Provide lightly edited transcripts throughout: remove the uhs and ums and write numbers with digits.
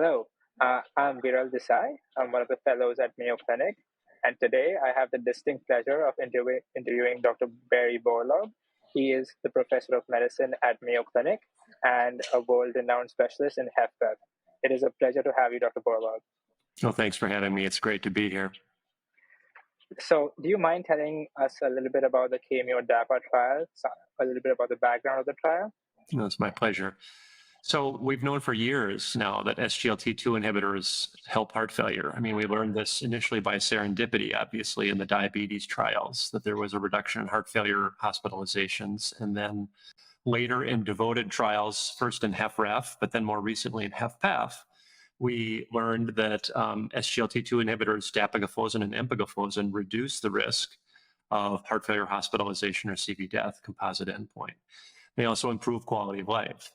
Hello, I'm Viral Desai. I'm one of the fellows at Mayo Clinic, and today I have the distinct pleasure of interviewing Dr. Barry Borlaug. He is the professor of medicine at Mayo Clinic and a world-renowned specialist in HFpEF. It is a pleasure to have you, Dr. Borlaug. Well, thanks for having me. It's great to be here. So, do you mind telling us a little bit about the CAMEO-DAPA trial, a little bit about the background of the trial? No, it's my pleasure. So we've known for years now that SGLT2 inhibitors help heart failure. I mean, we learned this initially by serendipity, obviously, in the diabetes trials, that there was a reduction in heart failure hospitalizations. And then later in devoted trials, first in HFrEF, but then more recently in HFpEF, we learned that SGLT2 inhibitors, Dapagliflozin and empagliflozin, reduce the risk of heart failure hospitalization or CV death, composite endpoint. They also improve quality of life.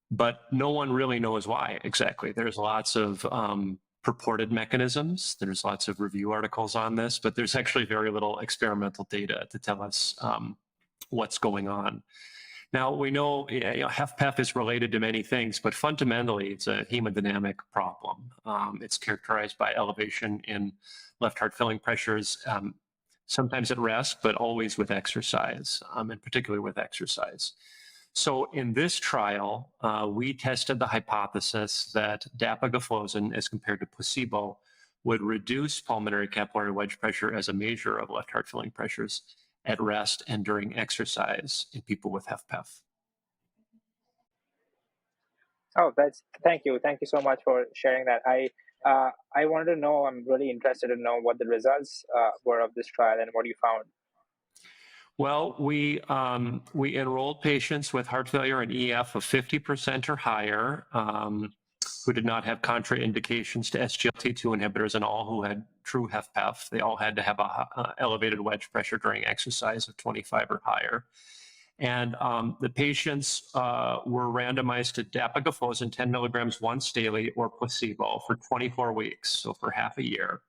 But no one really knows why exactly. There's lots of purported mechanisms. There's lots of review articles on this, but there's actually very little experimental data to tell us what's going on. Now, we know, HFpEF is related to many things, but fundamentally, it's a hemodynamic problem. It's characterized by elevation in left heart filling pressures, sometimes at rest, but always with exercise, and particularly with exercise. So in this trial, we tested the hypothesis that dapagliflozin, as compared to placebo, would reduce pulmonary capillary wedge pressure as a measure of left heart filling pressures at rest and during exercise in people with HFpEF. Oh, thank you. Thank you so much for sharing that. I wanted to know, I'm really interested to know what the results were of this trial and what you found. Well, we enrolled patients with heart failure and EF of 50% or higher who did not have contraindications to SGLT2 inhibitors, and all who had true HFpEF. They all had to have a elevated wedge pressure during exercise of 25 or higher. And the patients were randomized to dapagliflozin 10 milligrams once daily or placebo for 24 weeks, so for half a year.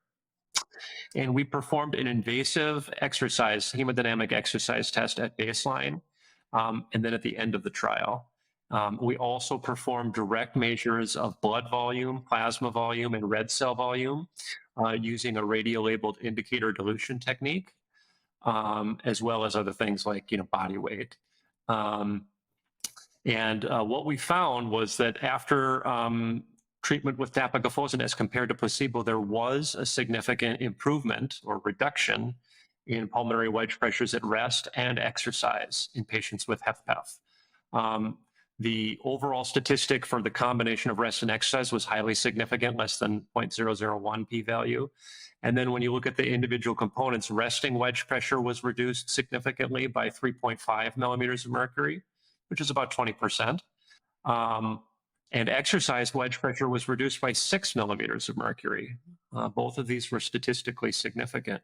And we performed an invasive exercise, hemodynamic exercise test at baseline, and then at the end of the trial. We also performed direct measures of blood volume, plasma volume, and red cell volume using a radio-labeled indicator dilution technique, as well as other things like body weight. And what we found was that after treatment with dapagliflozin as compared to placebo, there was a significant improvement or reduction in pulmonary wedge pressures at rest and exercise in patients with HFpEF. The overall statistic for the combination of rest and exercise was highly significant, less than 0.001 p-value. And then when you look at the individual components, resting wedge pressure was reduced significantly by 3.5 millimeters of mercury, which is about 20%. And exercise wedge pressure was reduced by 6 millimeters of mercury. Both of these were statistically significant.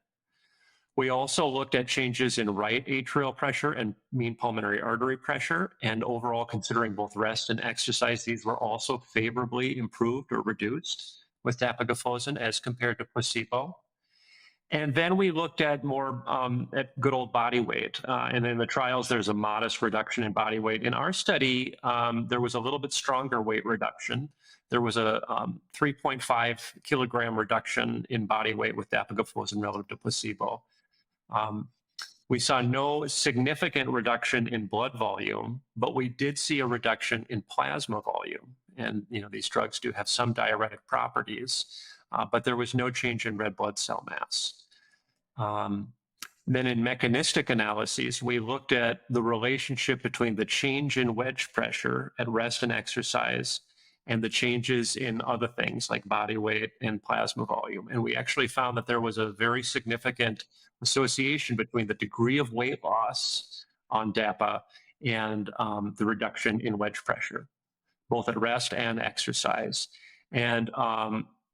We also looked at changes in right atrial pressure and mean pulmonary artery pressure, and overall, considering both rest and exercise, these were also favorably improved or reduced with dapagliflozin as compared to placebo. And then we looked at more at good old body weight. And in the trials, there's a modest reduction in body weight. In our study, there was a little bit stronger weight reduction. There was a 3.5 kilogram reduction in body weight with dapagliflozin relative to placebo. We saw no significant reduction in blood volume, but we did see a reduction in plasma volume. And these drugs do have some diuretic properties, but there was no change in red blood cell mass. Then in mechanistic analyses, we looked at the relationship between the change in wedge pressure at rest and exercise and the changes in other things like body weight and plasma volume. And we actually found that there was a very significant association between the degree of weight loss on DAPA and the reduction in wedge pressure, both at rest and exercise. And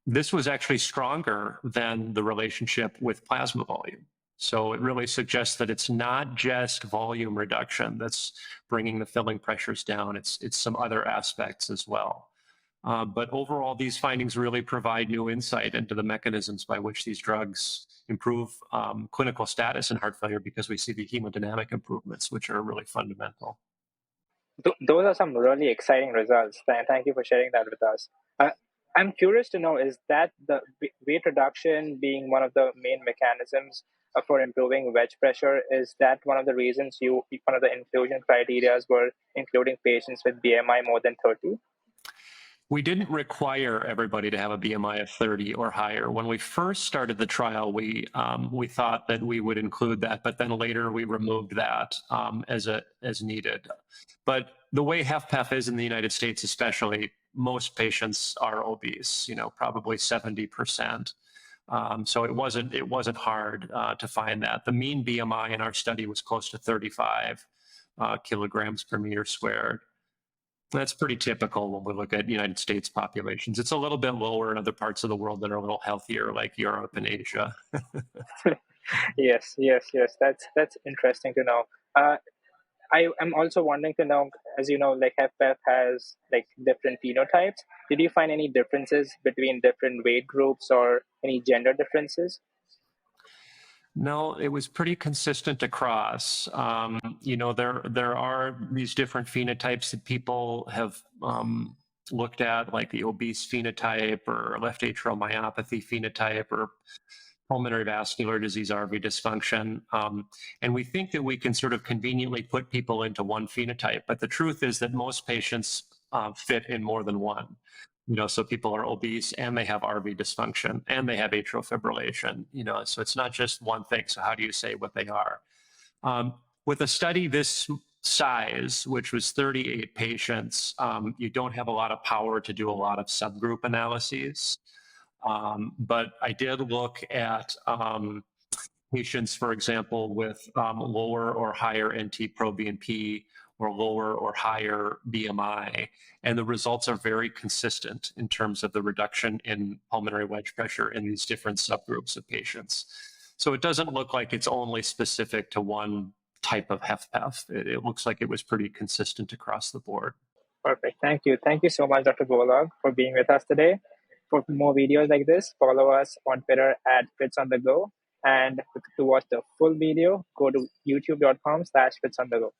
this was actually stronger than the relationship with plasma volume. So it really suggests that it's not just volume reduction that's bringing the filling pressures down. It's some other aspects as well. But overall, these findings really provide new insight into the mechanisms by which these drugs improve clinical status in heart failure, because we see the hemodynamic improvements, which are really fundamental. Those are some really exciting results. Thank you for sharing that with us. I'm curious to know, is that the weight reduction being one of the main mechanisms for improving wedge pressure? Is that one of the reasons one of the inclusion criteria were including patients with BMI more than 30? We didn't require everybody to have a BMI of 30 or higher. When we first started the trial, we thought that we would include that, but then later we removed that as needed. But the way HFpEF is in the United States, especially, most patients are obese. Probably 70%. So it wasn't hard to find that. The mean BMI in our study was close to 35 kilograms per meter squared. That's pretty typical when we look at United States populations. It's a little bit lower in other parts of the world that are a little healthier, like Europe and Asia. Yes, yes, yes. That's interesting to know. I am also wanting to know, as you know, like HFpEF has like different phenotypes. Did you find any differences between different weight groups or any gender differences? No, it was pretty consistent across. There are these different phenotypes that people have looked at, like the obese phenotype or left atrial myopathy phenotype or pulmonary vascular disease, RV dysfunction. And we think that we can sort of conveniently put people into one phenotype. But the truth is that most patients fit in more than one. So people are obese and they have RV dysfunction and they have atrial fibrillation, so it's not just one thing. So how do you say what they are? With a study this size, which was 38 patients, you don't have a lot of power to do a lot of subgroup analyses. But I did look at patients, for example, with lower or higher NT-proBNP or lower or higher BMI, and the results are very consistent in terms of the reduction in pulmonary wedge pressure in these different subgroups of patients. So it doesn't look like it's only specific to one type of HFpEF. It looks like it was pretty consistent across the board. Perfect. Thank you. Thank you so much, Dr. Borlaug, for being with us today. For more videos like this, follow us on Twitter at FitsOnTheGo. And to watch the full video, go to youtube.com/FitsOnTheGo.